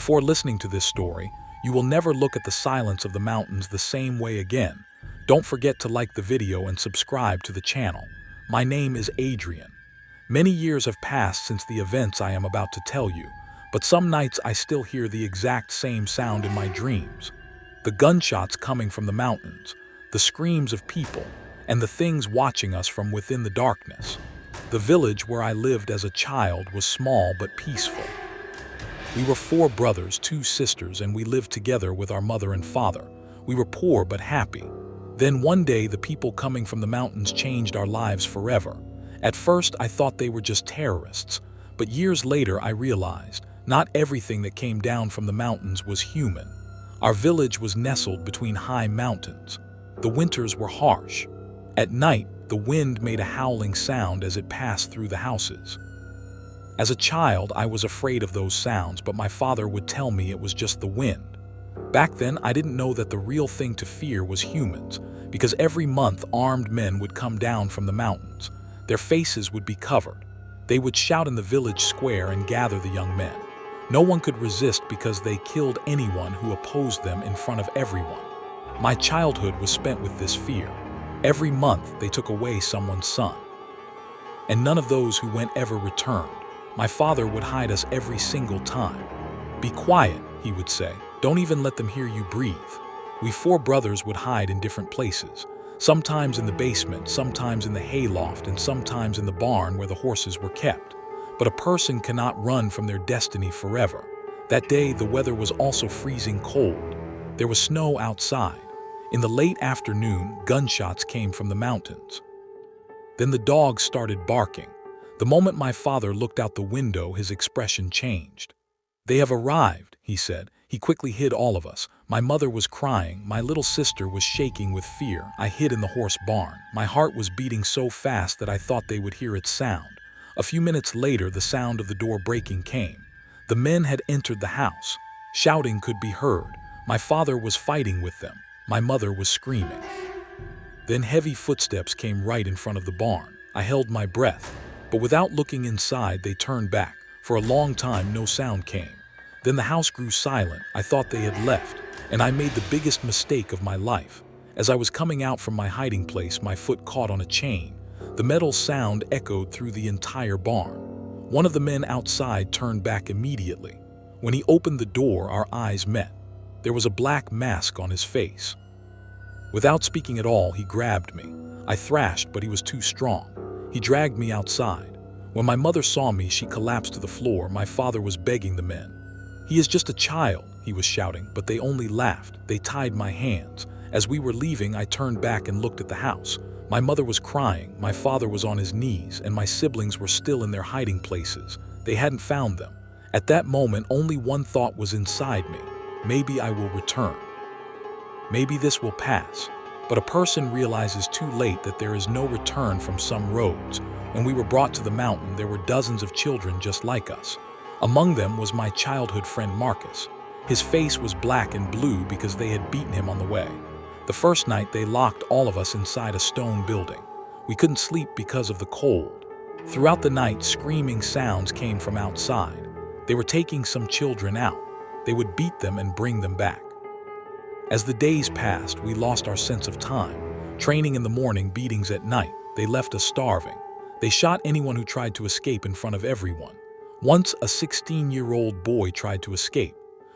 Before listening to this story, you will never look at the silence of the mountains the same way again. Don't forget to like the video and subscribe to the channel. My name is Adrian. Many years have passed since the events I am about to tell you, but some nights I still hear the exact same sound in my dreams. The gunshots coming from the mountains, the screams of people, and the things watching us from within the darkness. The village where I lived as a child was small but peaceful. We were 4 brothers, 2 sisters, and we lived together with our mother and father. We were poor but happy. Then one day the people coming from the mountains changed our lives forever. At first I thought they were just terrorists, but years later I realized not everything that came down from the mountains was human. Our village was nestled between high mountains. The winters were harsh. At night, the wind made a howling sound as it passed through the houses. As a child, I was afraid of those sounds, but my father would tell me it was just the wind. Back then, I didn't know that the real thing to fear was humans, because every month armed men would come down from the mountains. Their faces would be covered. They would shout in the village square and gather the young men. No one could resist because they killed anyone who opposed them in front of everyone. My childhood was spent with this fear. Every month, they took away someone's son. And none of those who went ever returned. My father would hide us every single time. "Be quiet," he would say. "Don't even let them hear you breathe." We 4 brothers would hide in different places, sometimes in the basement, sometimes in the hayloft, and sometimes in the barn where the horses were kept. But a person cannot run from their destiny forever. That day, the weather was also freezing cold. There was snow outside. In the late afternoon, gunshots came from the mountains. Then the dogs started barking. The moment my father looked out the window, his expression changed. "They have arrived," he said. He quickly hid all of us. My mother was crying. My little sister was shaking with fear. I hid in the horse barn. My heart was beating so fast that I thought they would hear its sound. A few minutes later, the sound of the door breaking came. The men had entered the house. Shouting could be heard. My father was fighting with them. My mother was screaming. Then heavy footsteps came right in front of the barn. I held my breath. But without looking inside, they turned back. For a long time, no sound came. Then the house grew silent. I thought they had left, and I made the biggest mistake of my life. As I was coming out from my hiding place, my foot caught on a chain. The metal sound echoed through the entire barn. One of the men outside turned back immediately. When he opened the door, our eyes met. There was a black mask on his face. Without speaking at all, he grabbed me. I thrashed, but he was too strong. He dragged me outside. When my mother saw me, she collapsed to the floor. My father was begging the men. "He is just a child," he was shouting, but they only laughed. They tied my hands. As we were leaving, I turned back and looked at the house. My mother was crying, my father was on his knees, and my siblings were still in their hiding places. They hadn't found them. At that moment, only one thought was inside me. Maybe I will return. Maybe this will pass. But a person realizes too late that there is no return from some roads. When we were brought to the mountain, there were dozens of children just like us. Among them was my childhood friend Marcus. His face was black and blue because they had beaten him on the way. The first night, they locked all of us inside a stone building. We couldn't sleep because of the cold. Throughout the night, screaming sounds came from outside. They were taking some children out. They would beat them and bring them back. As the days passed, we lost our sense of time. Training in the morning, beatings at night. They left us starving. They shot anyone who tried to escape in front of everyone. Once, a 16-year-old boy tried to escape.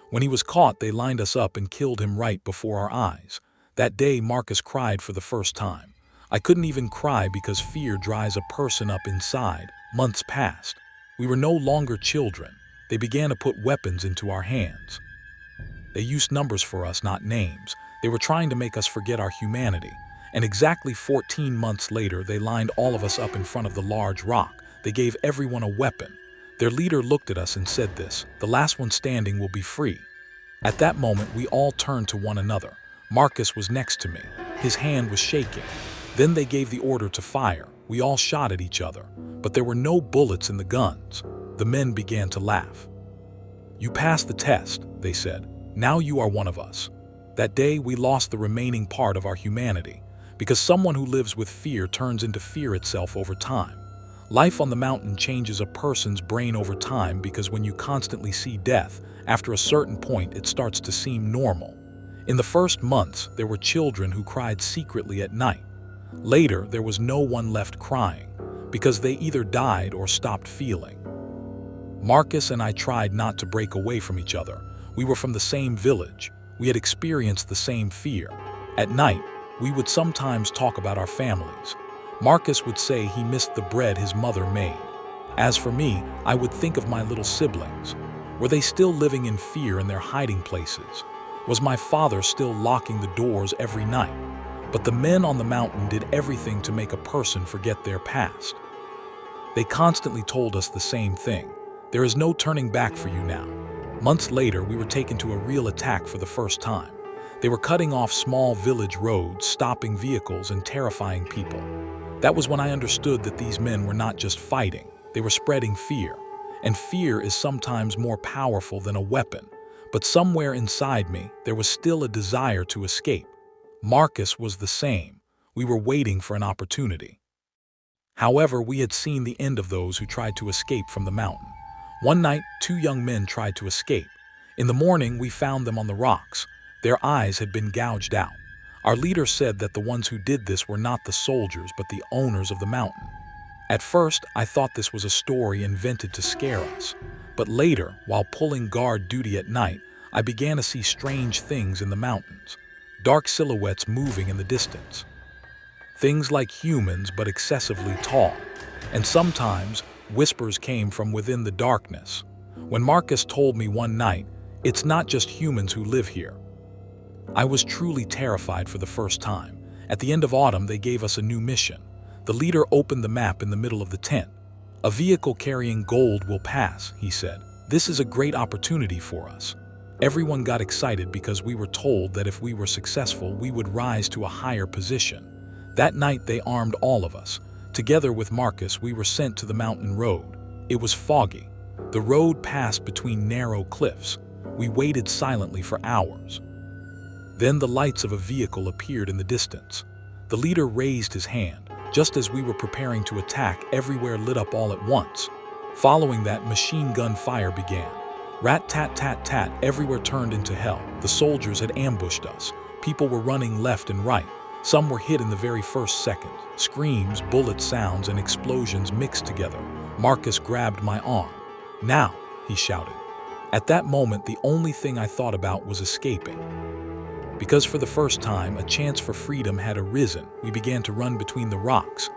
When he was caught, they lined us up and killed him right before our eyes. That day, Marcus cried for the first time. I couldn't even cry because fear dries a person up inside. Months passed. We were no longer children. They began to put weapons into our hands. They used numbers for us, not names. They were trying to make us forget our humanity. And exactly 14 months later, they lined all of us up in front of the large rock. They gave everyone a weapon. Their leader looked at us and said this: "The last one standing will be free." At that moment, we all turned to one another. Marcus was next to me. His hand was shaking. Then they gave the order to fire. We all shot at each other, but there were no bullets in the guns. The men began to laugh. "You passed the test," they said. "Now you are one of us." That day, we lost the remaining part of our humanity, because someone who lives with fear turns into fear itself over time. Life on the mountain changes a person's brain over time because when you constantly see death, after a certain point it starts to seem normal. In the first months, there were children who cried secretly at night. Later, there was no one left crying, because they either died or stopped feeling. Marcus and I tried not to break away from each other. We were from the same village. We had experienced the same fear. At night, we would sometimes talk about our families. Marcus would say he missed the bread his mother made. As for me, I would think of my little siblings. Were they still living in fear in their hiding places? Was my father still locking the doors every night? But the men on the mountain did everything to make a person forget their past. They constantly told us the same thing. There is no turning back for you now. Months later, we were taken to a real attack for the first time. They were cutting off small village roads, stopping vehicles, and terrifying people. That was when I understood that these men were not just fighting, they were spreading fear. And fear is sometimes more powerful than a weapon. But somewhere inside me, there was still a desire to escape. Marcus was the same. We were waiting for an opportunity. However, we had seen the end of those who tried to escape from the mountain. One night, 2 young men tried to escape. In the morning, we found them on the rocks. Their eyes had been gouged out. Our leader said that the ones who did this were not the soldiers, but the owners of the mountain. At first, I thought this was a story invented to scare us. But later, while pulling guard duty at night, I began to see strange things in the mountains. Dark silhouettes moving in the distance. Things like humans, but excessively tall. And sometimes, whispers came from within the darkness. When Marcus told me one night, "It's not just humans who live here," I was truly terrified for the first time. At the end of autumn, they gave us a new mission. The leader opened the map in the middle of the tent. "A vehicle carrying gold will pass," he said. "This is a great opportunity for us." Everyone got excited because we were told that if we were successful, we would rise to a higher position. That night, they armed all of us. Together with Marcus, we were sent to the mountain road. It was foggy. The road passed between narrow cliffs. We waited silently for hours. Then the lights of a vehicle appeared in the distance. The leader raised his hand. Just as we were preparing to attack, everywhere lit up all at once. Following that, machine gun fire began. Rat-tat-tat-tat, everywhere turned into hell. The soldiers had ambushed us. People were running left and right. Some were hit in the very first second. Screams, bullet sounds, and explosions mixed together. Marcus grabbed my arm. "Now," he shouted. At that moment, the only thing I thought about was escaping. Because for the first time, a chance for freedom had arisen, we began to run between the rocks.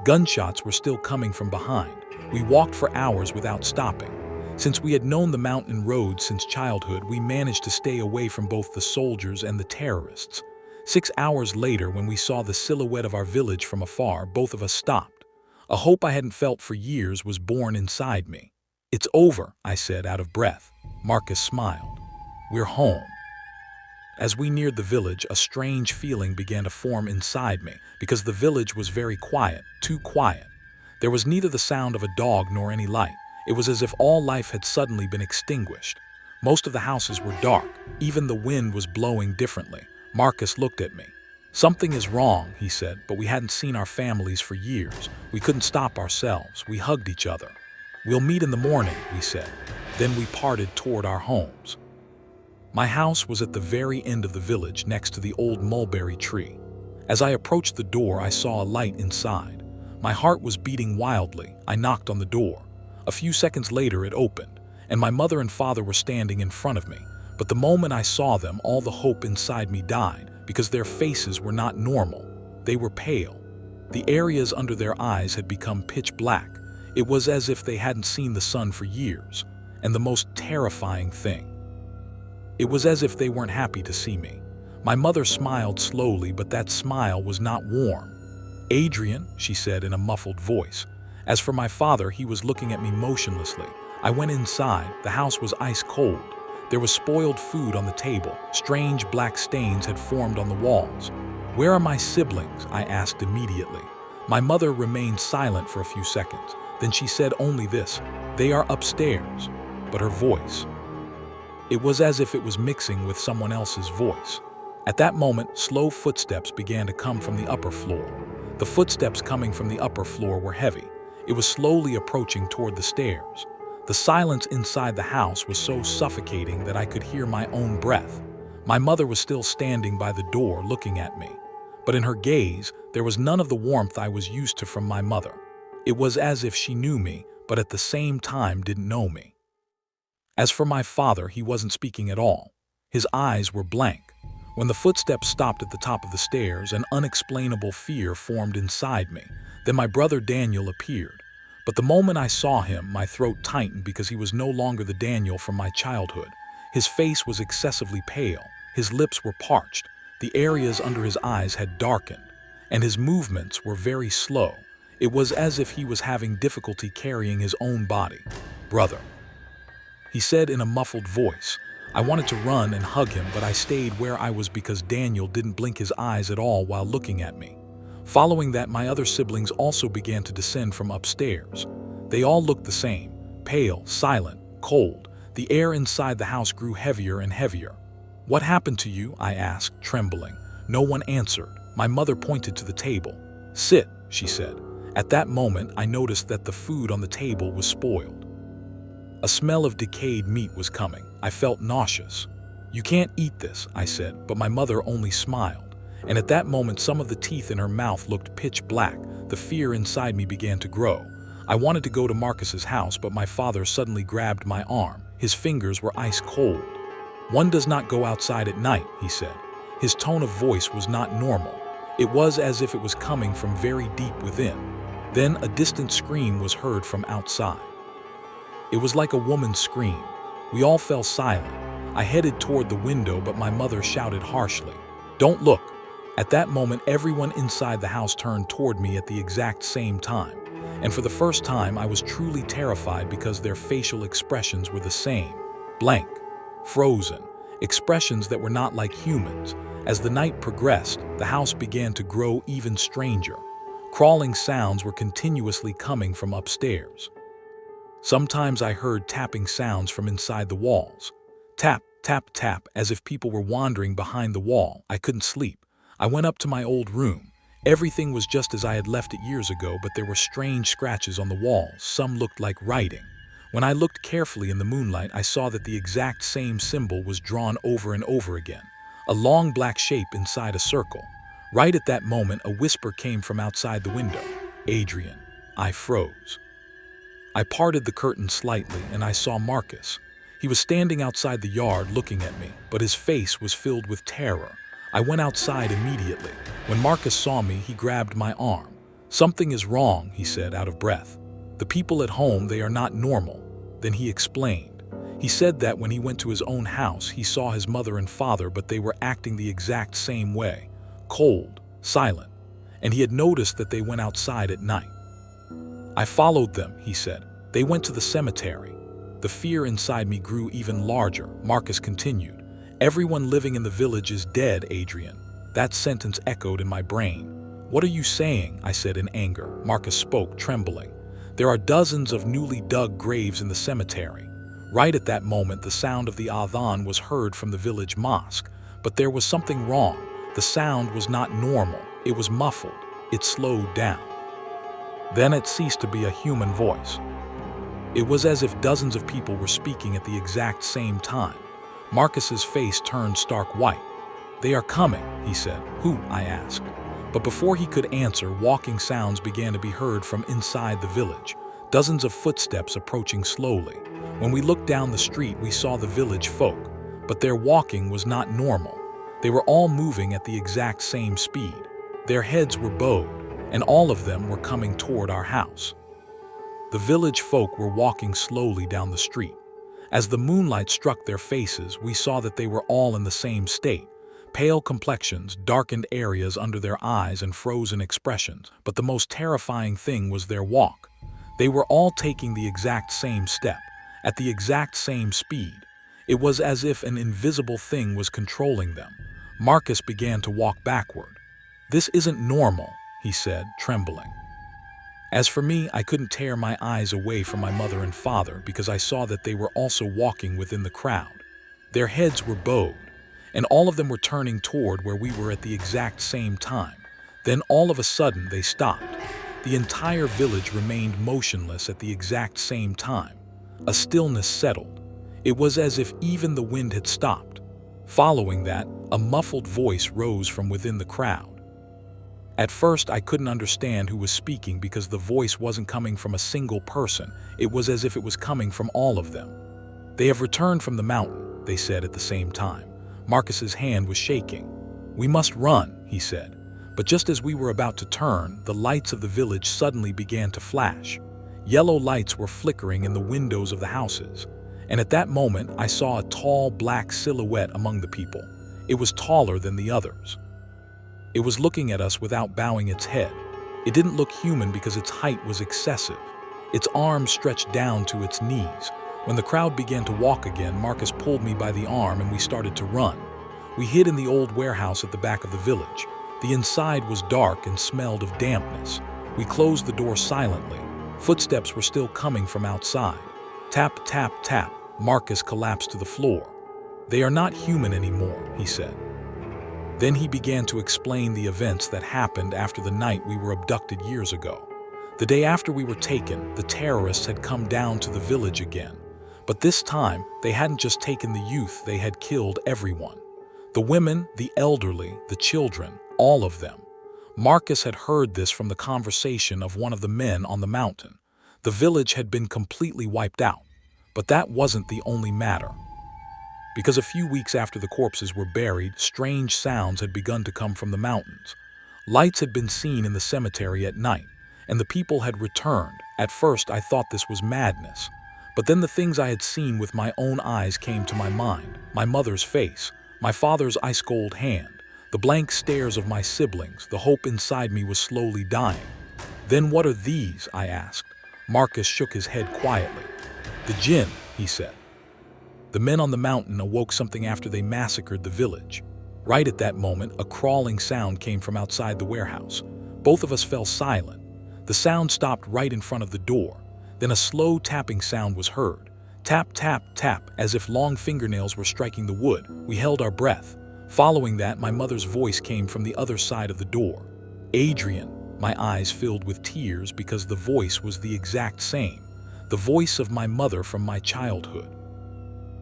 Gunshots were still coming from behind. We walked for hours without stopping. Since we had known the mountain road since childhood, we managed to stay away from both the soldiers and the terrorists. 6 hours later, when we saw the silhouette of our village from afar, both of us stopped. A hope I hadn't felt for years was born inside me. "It's over," I said, out of breath. Marcus smiled. "We're home." As we neared the village, a strange feeling began to form inside me, because the village was very quiet, too quiet. There was neither the sound of a dog nor any light. It was as if all life had suddenly been extinguished. Most of the houses were dark. Even the wind was blowing differently. Marcus looked at me. "Something is wrong," he said, but we hadn't seen our families for years. We couldn't stop ourselves. We hugged each other. "We'll meet in the morning," we said. Then we parted toward our homes. My house was at the very end of the village, next to the old mulberry tree. As I approached the door, I saw a light inside. My heart was beating wildly. I knocked on the door. A few seconds later, it opened, and my mother and father were standing in front of me. But the moment I saw them, all the hope inside me died, because their faces were not normal. They were pale. The areas under their eyes had become pitch black. It was as if they hadn't seen the sun for years. And the most terrifying thing, it was as if they weren't happy to see me. My mother smiled slowly, but that smile was not warm. "Adrian," she said in a muffled voice. As for my father, he was looking at me motionlessly. I went inside. The house was ice cold. There was spoiled food on the table. Strange black stains had formed on the walls. "Where are my siblings?" I asked immediately. My mother remained silent for a few seconds. Then she said only this, "They are upstairs." But her voice, it was as if it was mixing with someone else's voice. At that moment, slow footsteps began to come from the upper floor. The footsteps coming from the upper floor were heavy. It was slowly approaching toward the stairs. The silence inside the house was so suffocating that I could hear my own breath. My mother was still standing by the door looking at me, but in her gaze, there was none of the warmth I was used to from my mother. It was as if she knew me, but at the same time didn't know me. As for my father, he wasn't speaking at all. His eyes were blank. When the footsteps stopped at the top of the stairs, an unexplainable fear formed inside me. Then my brother Daniel appeared. But the moment I saw him, my throat tightened because he was no longer the Daniel from my childhood. His face was excessively pale, his lips were parched, the areas under his eyes had darkened, and his movements were very slow. It was as if he was having difficulty carrying his own body. "Brother," he said in a muffled voice. I wanted to run and hug him, but I stayed where I was because Daniel didn't blink his eyes at all while looking at me. Following that, my other siblings also began to descend from upstairs. They all looked the same, pale, silent, cold. The air inside the house grew heavier and heavier. "What happened to you?" I asked, trembling. No one answered. My mother pointed to the table. "Sit," she said. At that moment, I noticed that the food on the table was spoiled. A smell of decayed meat was coming. I felt nauseous. "You can't eat this," I said, but my mother only smiled. And at that moment, some of the teeth in her mouth looked pitch black. The fear inside me began to grow. I wanted to go to Marcus's house, but my father suddenly grabbed my arm. His fingers were ice cold. "One does not go outside at night," he said. His tone of voice was not normal. It was as if it was coming from very deep within. Then a distant scream was heard from outside. It was like a woman's scream. We all fell silent. I headed toward the window, but my mother shouted harshly, "Don't look." At that moment, everyone inside the house turned toward me at the exact same time. And for the first time, I was truly terrified because their facial expressions were the same. Blank, frozen, expressions that were not like humans. As the night progressed, the house began to grow even stranger. Crawling sounds were continuously coming from upstairs. Sometimes I heard tapping sounds from inside the walls. Tap, tap, tap, as if people were wandering behind the wall. I couldn't sleep. I went up to my old room. Everything was just as I had left it years ago, but there were strange scratches on the walls. Some looked like writing. When I looked carefully in the moonlight, I saw that the exact same symbol was drawn over and over again. A long black shape inside a circle. Right at that moment, a whisper came from outside the window. "Adrian." I froze. I parted the curtain slightly and I saw Marcus. He was standing outside the yard looking at me, but his face was filled with terror. I went outside immediately. When Marcus saw me, he grabbed my arm. "Something is wrong," he said, out of breath. "The people at home, they are not normal." Then he explained. He said that when he went to his own house, he saw his mother and father, but they were acting the exact same way. Cold, silent. And he had noticed that they went outside at night. "I followed them," he said. "They went to the cemetery." The fear inside me grew even larger. Marcus continued. "Everyone living in the village is dead, Adrian." That sentence echoed in my brain. "What are you saying?" I said in anger. Marcus spoke, trembling. "There are dozens of newly dug graves in the cemetery." Right at that moment, the sound of the adhan was heard from the village mosque. But there was something wrong. The sound was not normal. It was muffled. It slowed down. Then it ceased to be a human voice. It was as if dozens of people were speaking at the exact same time. Marcus's face turned stark white. "They are coming," he said. "Who?" I asked. But before he could answer, walking sounds began to be heard from inside the village. Dozens of footsteps approaching slowly. When we looked down the street, we saw the village folk. But their walking was not normal. They were all moving at the exact same speed. Their heads were bowed, and all of them were coming toward our house. The village folk were walking slowly down the street. As the moonlight struck their faces, we saw that they were all in the same state. Pale complexions, darkened areas under their eyes, and frozen expressions. But the most terrifying thing was their walk. They were all taking the exact same step, at the exact same speed. It was as if an invisible thing was controlling them. Marcus began to walk backward. "This isn't normal," he said, trembling. As for me, I couldn't tear my eyes away from my mother and father because I saw that they were also walking within the crowd. Their heads were bowed, and all of them were turning toward where we were at the exact same time. Then all of a sudden they stopped. The entire village remained motionless at the exact same time. A stillness settled. It was as if even the wind had stopped. Following that, a muffled voice rose from within the crowd. At first, I couldn't understand who was speaking because the voice wasn't coming from a single person. It was as if it was coming from all of them. "They have returned from the mountain," they said at the same time. Marcus's hand was shaking. "We must run," he said. But just as we were about to turn, the lights of the village suddenly began to flash. Yellow lights were flickering in the windows of the houses. And at that moment, I saw a tall black silhouette among the people. It was taller than the others. It was looking at us without bowing its head. It didn't look human because its height was excessive. Its arms stretched down to its knees. When the crowd began to walk again, Marcus pulled me by the arm and we started to run. We hid in the old warehouse at the back of the village. The inside was dark and smelled of dampness. We closed the door silently. Footsteps were still coming from outside. Tap, tap, tap. Marcus collapsed to the floor. "They are not human anymore," he said. Then he began to explain the events that happened after the night we were abducted years ago. The day after we were taken, the terrorists had come down to the village again. But this time, they hadn't just taken the youth, they had killed everyone. The women, the elderly, the children, all of them. Marcus had heard this from the conversation of one of the men on the mountain. The village had been completely wiped out. But that wasn't the only matter. Because a few weeks after the corpses were buried, strange sounds had begun to come from the mountains. Lights had been seen in the cemetery at night, and the people had returned. At first, I thought this was madness. But then the things I had seen with my own eyes came to my mind. My mother's face, my father's ice-cold hand, the blank stares of my siblings, the hope inside me was slowly dying. "Then what are these?" I asked. Marcus shook his head quietly. "The jinn," he said. The men on the mountain awoke something after they massacred the village. Right at that moment, a crawling sound came from outside the warehouse. Both of us fell silent. The sound stopped right in front of the door. Then a slow tapping sound was heard. Tap, tap, tap, as if long fingernails were striking the wood. We held our breath. Following that, my mother's voice came from the other side of the door. "Adrian." My eyes filled with tears because the voice was the exact same. The voice of my mother from my childhood.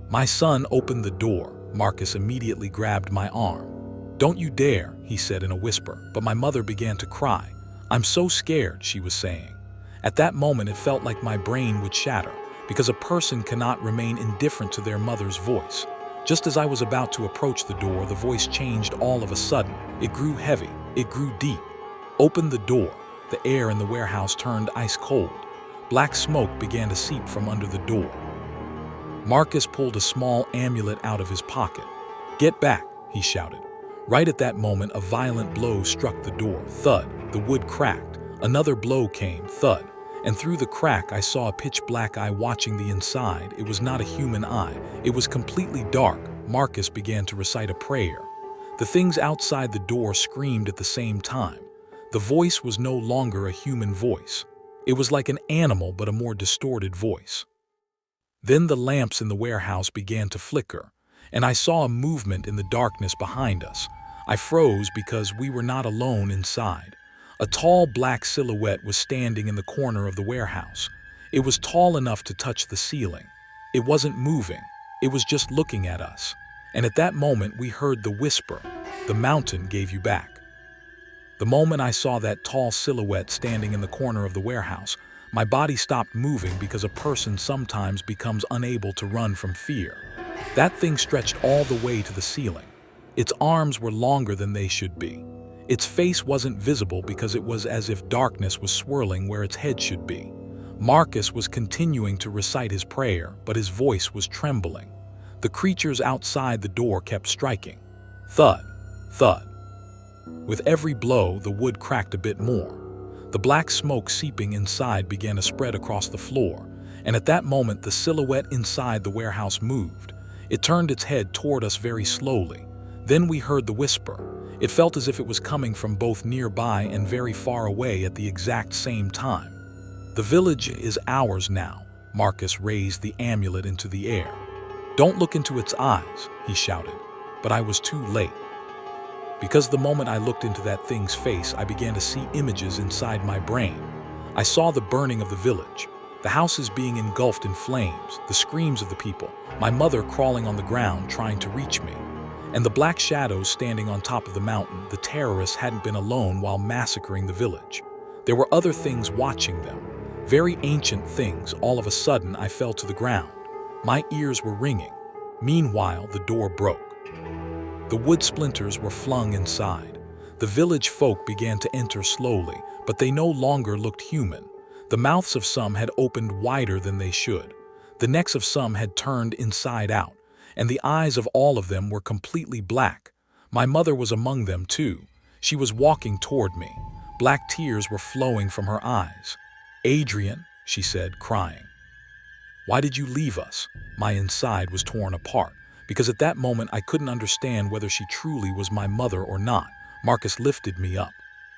"My son, opened the door." Marcus immediately grabbed my arm. "Don't you dare," he said in a whisper, but my mother began to cry. "I'm so scared," she was saying. At that moment, it felt like my brain would shatter, because a person cannot remain indifferent to their mother's voice. Just as I was about to approach the door, the voice changed all of a sudden. It grew heavy. It grew deep. "Open the door." The air in the warehouse turned ice cold. Black smoke began to seep from under the door. Marcus pulled a small amulet out of his pocket. "Get back," he shouted. Right at that moment, a violent blow struck the door. Thud. The wood cracked. Another blow came. Thud. And through the crack, I saw a pitch-black eye watching the inside. It was not a human eye. It was completely dark. Marcus began to recite a prayer. The things outside the door screamed at the same time. The voice was no longer a human voice. It was like an animal, but a more distorted voice. Then the lamps in the warehouse began to flicker, and I saw a movement in the darkness behind us. I froze because we were not alone inside. A tall black silhouette was standing in the corner of the warehouse. It was tall enough to touch the ceiling. It wasn't moving. It was just looking at us. And at that moment, we heard the whisper, "The mountain gave you back." The moment I saw that tall silhouette standing in the corner of the warehouse, my body stopped moving because a person sometimes becomes unable to run from fear. That thing stretched all the way to the ceiling. Its arms were longer than they should be. Its face wasn't visible because it was as if darkness was swirling where its head should be. Marcus was continuing to recite his prayer, but his voice was trembling. The creatures outside the door kept striking. Thud, thud. With every blow, the wood cracked a bit more. The black smoke seeping inside began to spread across the floor, and at that moment the silhouette inside the warehouse moved. It turned its head toward us very slowly. Then we heard the whisper. It felt as if it was coming from both nearby and very far away at the exact same time. "The village is ours now." Marcus raised the amulet into the air. "Don't look into its eyes," he shouted, but I was too late. Because the moment I looked into that thing's face, I began to see images inside my brain. I saw the burning of the village, the houses being engulfed in flames, the screams of the people, my mother crawling on the ground trying to reach me, and the black shadows standing on top of the mountain. The terrorists hadn't been alone while massacring the village. There were other things watching them, very ancient things. All of a sudden, I fell to the ground. My ears were ringing. Meanwhile, the door broke. The wood splinters were flung inside. The village folk began to enter slowly, but they no longer looked human. The mouths of some had opened wider than they should. The necks of some had turned inside out, and the eyes of all of them were completely black. My mother was among them too. She was walking toward me. Black tears were flowing from her eyes. "Adrian," she said, crying. "Why did you leave us?" My inside was torn apart, because at that moment I couldn't understand whether she truly was my mother or not. Marcus lifted me up.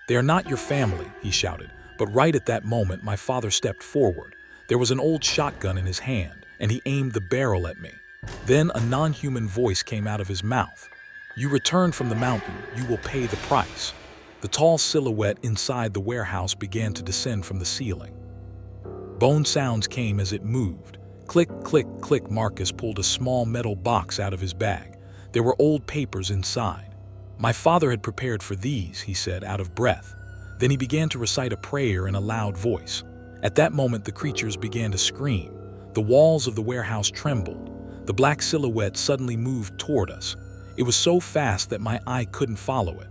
"They are not your family," he shouted, but right at that moment my father stepped forward. There was an old shotgun in his hand, and he aimed the barrel at me. Then a non-human voice came out of his mouth. "You returned from the mountain, you will pay the price." The tall silhouette inside the warehouse began to descend from the ceiling. Bone sounds came as it moved. Click, click, click. Marcus pulled a small metal box out of his bag. There were old papers inside. "My father had prepared for these," he said, out of breath. Then he began to recite a prayer in a loud voice. At that moment, the creatures began to scream. The walls of the warehouse trembled. The black silhouette suddenly moved toward us. It was so fast that my eye couldn't follow it.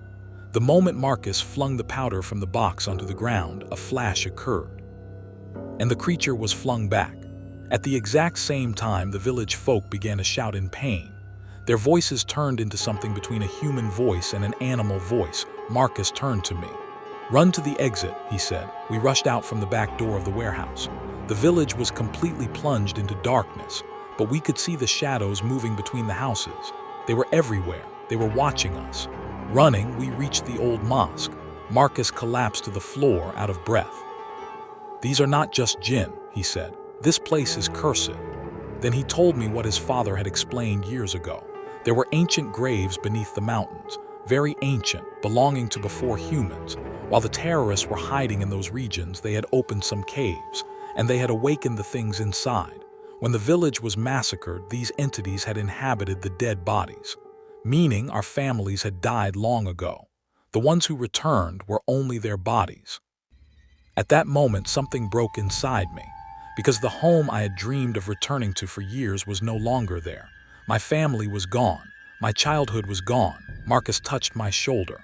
The moment Marcus flung the powder from the box onto the ground, a flash occurred, and the creature was flung back. At the exact same time, the village folk began to shout in pain. Their voices turned into something between a human voice and an animal voice. Marcus turned to me. "Run to the exit," he said. We rushed out from the back door of the warehouse. The village was completely plunged into darkness, but we could see the shadows moving between the houses. They were everywhere. They were watching us. Running, we reached the old mosque. Marcus collapsed to the floor out of breath. "These are not just jinn," he said. "This place is cursed." Then he told me what his father had explained years ago. There were ancient graves beneath the mountains, very ancient, belonging to before humans. While the terrorists were hiding in those regions, they had opened some caves, and they had awakened the things inside. When the village was massacred, these entities had inhabited the dead bodies, meaning our families had died long ago. The ones who returned were only their bodies. At that moment, something broke inside me, because the home I had dreamed of returning to for years was no longer there. My family was gone. My childhood was gone. Marcus touched my shoulder.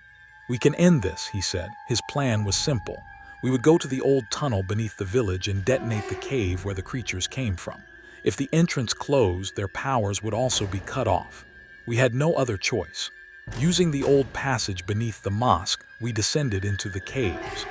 "We can end this," he said. His plan was simple. We would go to the old tunnel beneath the village and detonate the cave where the creatures came from. If the entrance closed, their powers would also be cut off. We had no other choice. Using the old passage beneath the mosque, we descended into the caves.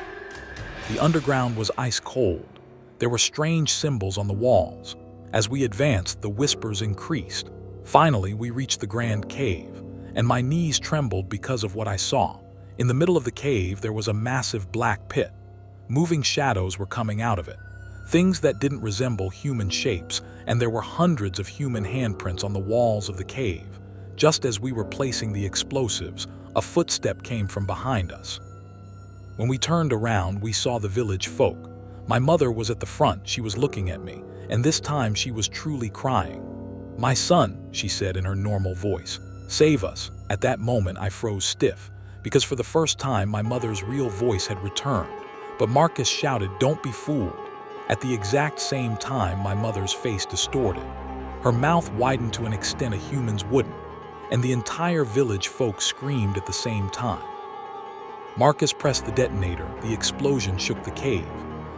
The underground was ice cold. There were strange symbols on the walls. As we advanced, the whispers increased. Finally, we reached the grand cave, and my knees trembled because of what I saw. In the middle of the cave, there was a massive black pit. Moving shadows were coming out of it, things that didn't resemble human shapes, and there were hundreds of human handprints on the walls of the cave. Just as we were placing the explosives, a footstep came from behind us. When we turned around, we saw the village folk. My mother was at the front. She was looking at me, and this time she was truly crying. "My son," she said in her normal voice, "save us." At that moment, I froze stiff, because for the first time, my mother's real voice had returned. But Marcus shouted, "Don't be fooled." At the exact same time, my mother's face distorted. Her mouth widened to an extent a human's wouldn't, and the entire village folk screamed at the same time. Marcus pressed the detonator. The explosion shook the cave.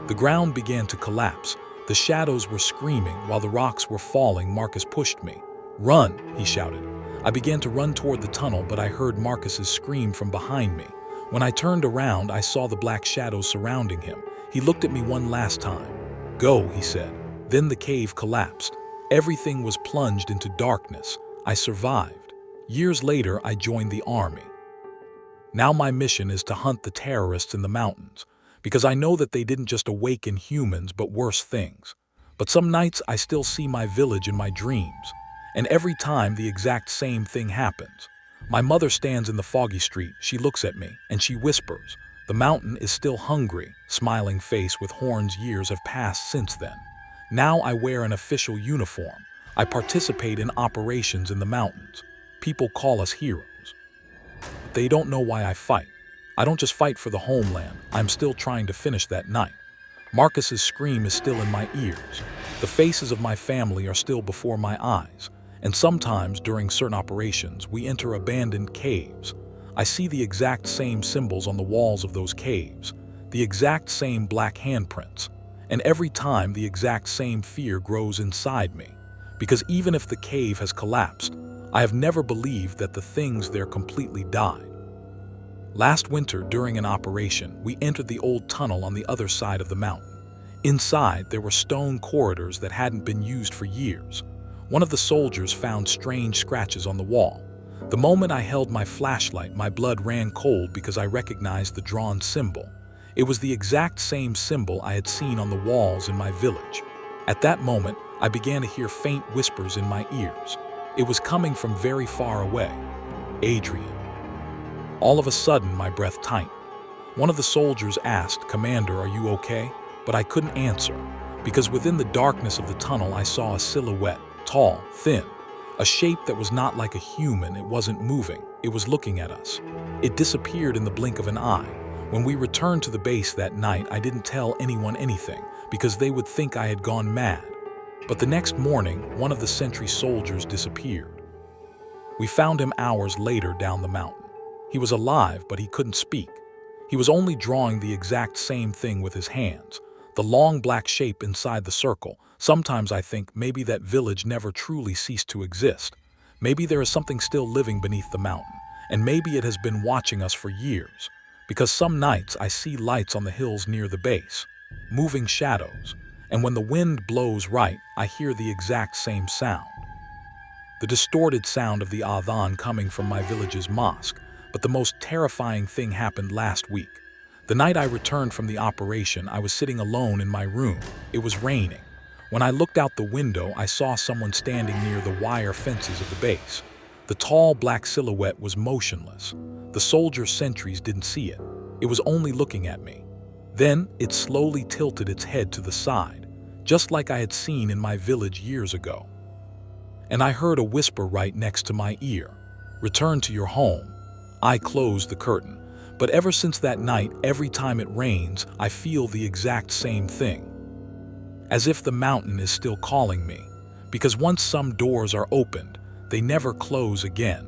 The ground began to collapse. The shadows were screaming while the rocks were falling. Marcus pushed me. "Run," he shouted. I began to run toward the tunnel, but I heard Marcus's scream from behind me. When I turned around, I saw the black shadows surrounding him. He looked at me one last time. "Go," he said. Then the cave collapsed. Everything was plunged into darkness. I survived. Years later, I joined the army. Now my mission is to hunt the terrorists in the mountains, because I know that they didn't just awaken humans, but worse things. But some nights I still see my village in my dreams, and every time the exact same thing happens. My mother stands in the foggy street. She looks at me, and she whispers, "The mountain is still hungry," smiling face with horns. Years have passed since then. Now I wear an official uniform. I participate in operations in the mountains. People call us heroes. But they don't know why I fight. I don't just fight for the homeland. I'm still trying to finish that night. Marcus's scream is still in my ears. The faces of my family are still before my eyes. And sometimes, during certain operations, we enter abandoned caves. I see the exact same symbols on the walls of those caves, the exact same black handprints. And every time, the exact same fear grows inside me. Because even if the cave has collapsed, I have never believed that the things there completely died. Last winter, during an operation, we entered the old tunnel on the other side of the mountain. Inside, there were stone corridors that hadn't been used for years. One of the soldiers found strange scratches on the wall. The moment I held my flashlight, my blood ran cold because I recognized the drawn symbol. It was the exact same symbol I had seen on the walls in my village. At that moment, I began to hear faint whispers in my ears. It was coming from very far away. Adrian. All of a sudden, my breath tightened. One of the soldiers asked, "Commander, are you okay?" But I couldn't answer, because within the darkness of the tunnel I saw a silhouette, tall, thin, a shape that was not like a human. It wasn't moving, it was looking at us. It disappeared in the blink of an eye. When we returned to the base that night, I didn't tell anyone anything, because they would think I had gone mad. But the next morning, one of the sentry soldiers disappeared. We found him hours later down the mountain. He was alive, but he couldn't speak. He was only drawing the exact same thing with his hands, the long black shape inside the circle. Sometimes I think maybe that village never truly ceased to exist. Maybe there is something still living beneath the mountain, and maybe it has been watching us for years. Because some nights I see lights on the hills near the base, moving shadows, and when the wind blows right, I hear the exact same sound. The distorted sound of the adhan coming from my village's mosque. But the most terrifying thing happened last week. The night I returned from the operation, I was sitting alone in my room. It was raining. When I looked out the window, I saw someone standing near the wire fences of the base. The tall black silhouette was motionless. The soldier sentries didn't see it. It was only looking at me. Then it slowly tilted its head to the side, just like I had seen in my village years ago. And I heard a whisper right next to my ear, "Return to your home." I closed the curtain, but ever since that night, every time it rains, I feel the exact same thing. As if the mountain is still calling me, because once some doors are opened, they never close again.